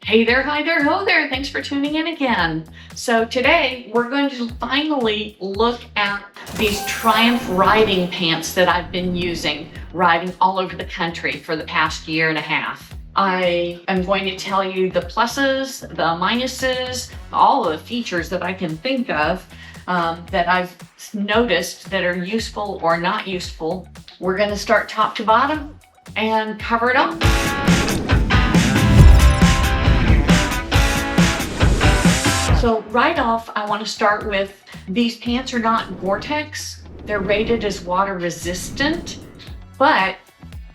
Hey there, hi there, ho there. Thanks for tuning in again. So today we're going to finally look at these Triumph riding pants that I've been using, riding all over the country for the past year and a half. I am going to tell you the pluses, the minuses, all the features that I can think of that I've noticed that are useful or not useful. We're going to start top to bottom and cover it all. So right off, I want to start with these pants are not Gore-Tex. They're rated as water resistant, but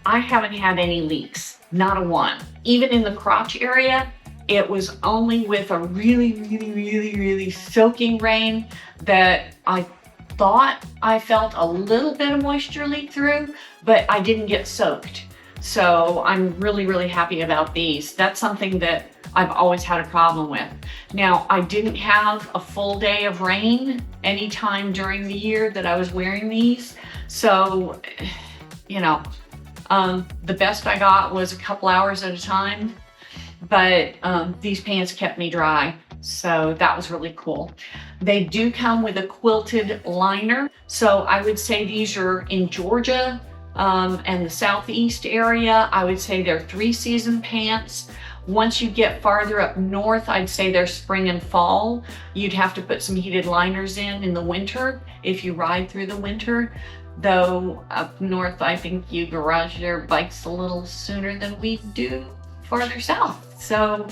I haven't had any leaks, not a one. Even in the crotch area, it was only with a really soaking rain that I thought I felt a little bit of moisture leak through, but I didn't get soaked. So I'm really happy about these. That's something that I've always had a problem with. Now, I didn't have a full day of rain anytime during the year that I was wearing these. So, the best I got was a couple hours at a time, but these pants kept me dry. So that was really cool. They do come with a quilted liner. So I would say these are in Georgia and the Southeast area. I would say they're 3-season pants. Once you get farther up north, I'd say they're spring and fall. You'd have to put some heated liners in the winter if you ride through the winter. Though up north, I think you garage your bikes a little sooner than we do farther south. So,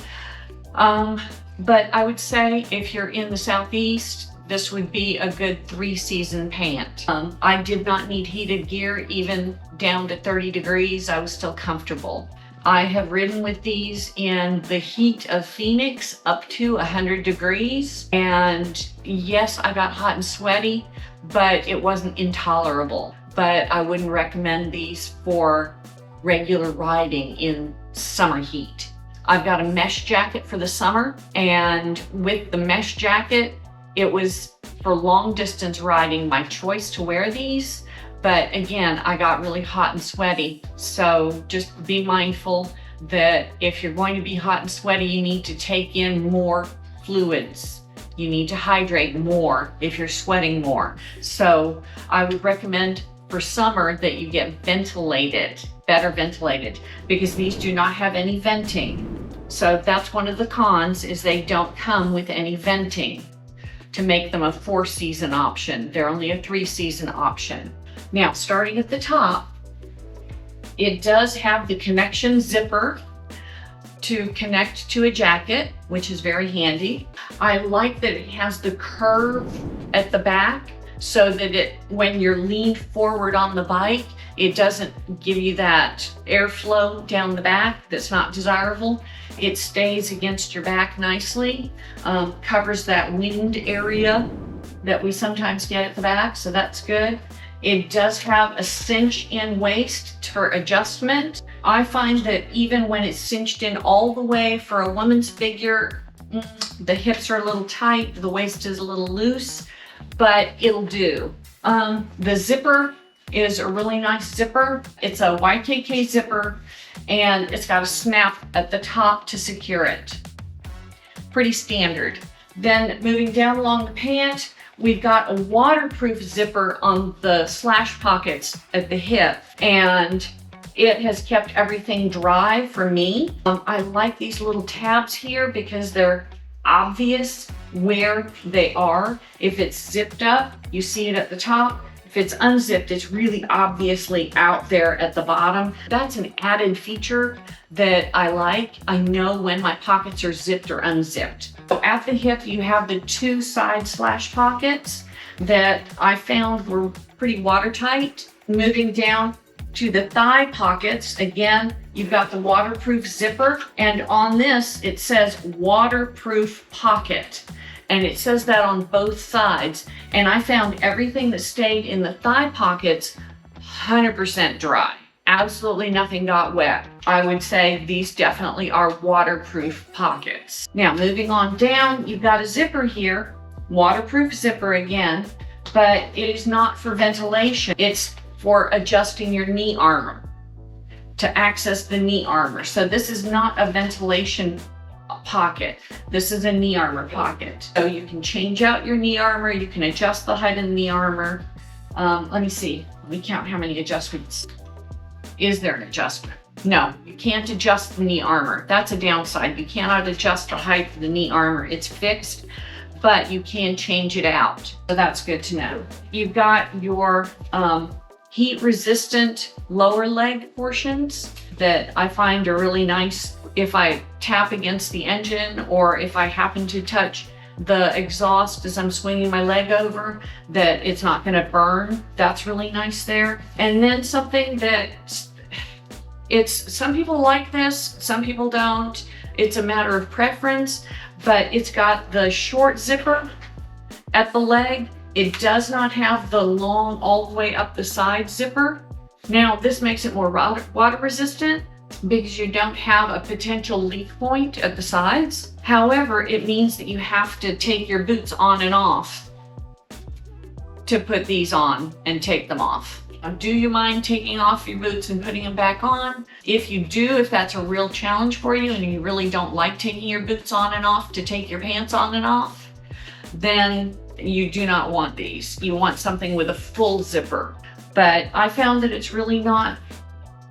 but I would say if you're in the Southeast, this would be a good 3-season pant. I did not need heated gear, even down to 30 degrees, I was still comfortable. I have ridden with these in the heat of Phoenix up to 100 degrees. And yes, I got hot and sweaty, but it wasn't intolerable. But I wouldn't recommend these for regular riding in summer heat. I've got a mesh jacket for the summer, and with the mesh jacket, it was for long distance riding my choice to wear these. But again, I got really hot and sweaty. So just be mindful that if you're going to be hot and sweaty, you need to take in more fluids. You need to hydrate more if you're sweating more. So I would recommend for summer that you get better ventilated, because these do not have any venting. So that's one of the cons, is they don't come with any venting to make them a 4-season option. They're only a 3-season option. Now, starting at the top, it does have the connection zipper to connect to a jacket, which is very handy. I like that it has the curve at the back so that when you're leaned forward on the bike, it doesn't give you that airflow down the back that's not desirable. It stays against your back nicely, covers that winged area that we sometimes get at the back, so that's good. It does have a cinch-in waist for adjustment. I find that even when it's cinched in all the way for a woman's figure, the hips are a little tight, the waist is a little loose, but it'll do. The zipper is a really nice zipper. It's a YKK zipper, and it's got a snap at the top to secure it. Pretty standard. Then moving down along the pant, we've got a waterproof zipper on the slash pockets at the hip, and it has kept everything dry for me. I like these little tabs here because they're obvious where they are. If it's zipped up, you see it at the top. If it's unzipped, it's really obviously out there at the bottom. That's an added feature that I like. I know when my pockets are zipped or unzipped. So at the hip, you have the 2 side slash pockets that I found were pretty watertight. Moving down to the thigh pockets, again, you've got the waterproof zipper, and on this, it says waterproof pocket. And it says that on both sides. And I found everything that stayed in the thigh pockets 100% dry. Absolutely nothing got wet. I would say these definitely are waterproof pockets. Now, moving on down, you've got a zipper here, waterproof zipper again, but it is not for ventilation. It's for adjusting your knee armor, to access the knee armor. So this is not a ventilation pocket. This is a knee armor pocket. So you can change out your knee armor. You can adjust the height of the knee armor. Let me see. Let me count how many adjustments. Is there an adjustment? No, you can't adjust the knee armor. That's a downside. You cannot adjust the height of the knee armor. It's fixed, but you can change it out. So that's good to know. You've got your heat resistant lower leg portions that I find are really nice if I tap against the engine or if I happen to touch the exhaust as I'm swinging my leg over, that it's not going to burn. That's really nice there. And then something that some people like this, some people don't. It's a matter of preference, but it's got the short zipper at the leg. It does not have the long all the way up the side zipper. Now this makes it more water resistant because you don't have a potential leak point at the sides. However, it means that you have to take your boots on and off to put these on and take them off. Do you mind taking off your boots and putting them back on? If you do, if that's a real challenge for you and you really don't like taking your boots on and off to take your pants on and off, then you do not want these. You want something with a full zipper. But I found that it's really not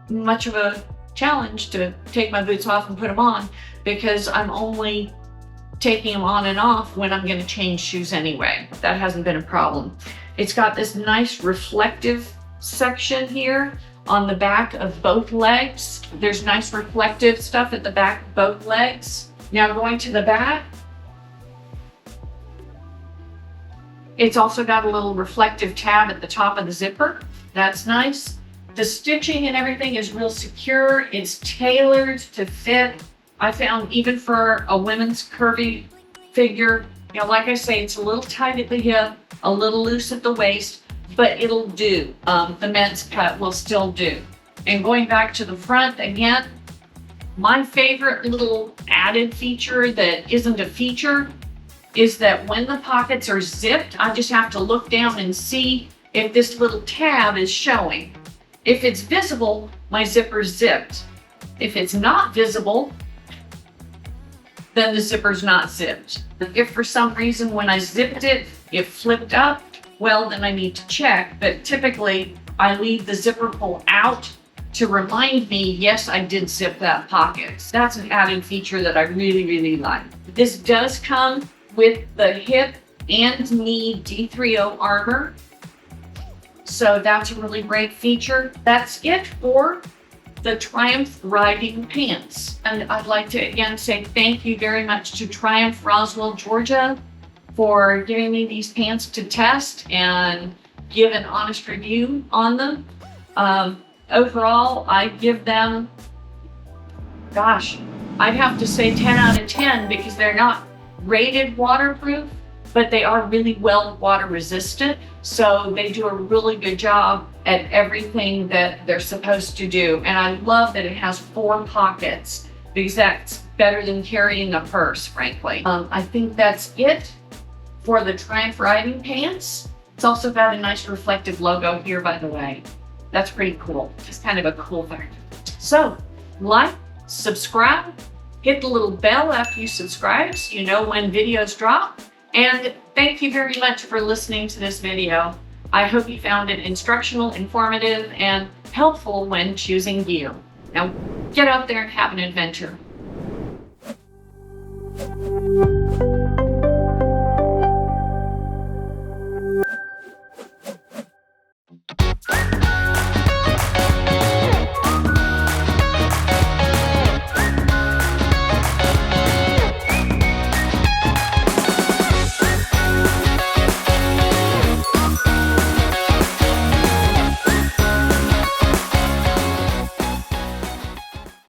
much of a challenge to take my boots off and put them on because I'm only taking them on and off when I'm going to change shoes anyway. That hasn't been a problem. It's got this nice reflective section here on the back of both legs. There's nice reflective stuff at the back of both legs. Now going to the back, it's also got a little reflective tab at the top of the zipper. That's nice. The stitching and everything is real secure. It's tailored to fit. I found even for a women's curvy figure, you know, like I say, it's a little tight at the hip, a little loose at the waist, but it'll do. The men's cut will still do. And going back to the front again, my favorite little added feature that isn't a feature is that when the pockets are zipped, I just have to look down and see if this little tab is showing. If it's visible, my zipper's zipped. If it's not visible, then the zipper's not zipped. If for some reason when I zipped it, it flipped up, well, then I need to check. But typically, I leave the zipper pull out to remind me, yes, I did zip that pocket. That's an added feature that I really, really like. This does come with the hip and knee D3O armor. So that's a really great feature. That's it for the Triumph riding pants. And I'd like to again say thank you very much to Triumph Roswell, Georgia for giving me these pants to test and give an honest review on them. Overall, I give them, gosh, I'd have to say 10 out of 10 because they're not rated waterproof, but they are really well water resistant. So they do a really good job at everything that they're supposed to do. And I love that it has 4 pockets because that's better than carrying a purse, frankly. I think that's it for the Triumph riding pants. It's also got a nice reflective logo here, by the way. That's pretty cool. Just kind of a cool thing. So like, subscribe, hit the little bell after you subscribe so you know when videos drop. And thank you very much for listening to this video. I hope you found it instructional, informative, and helpful when choosing gear. Now, get out there and have an adventure.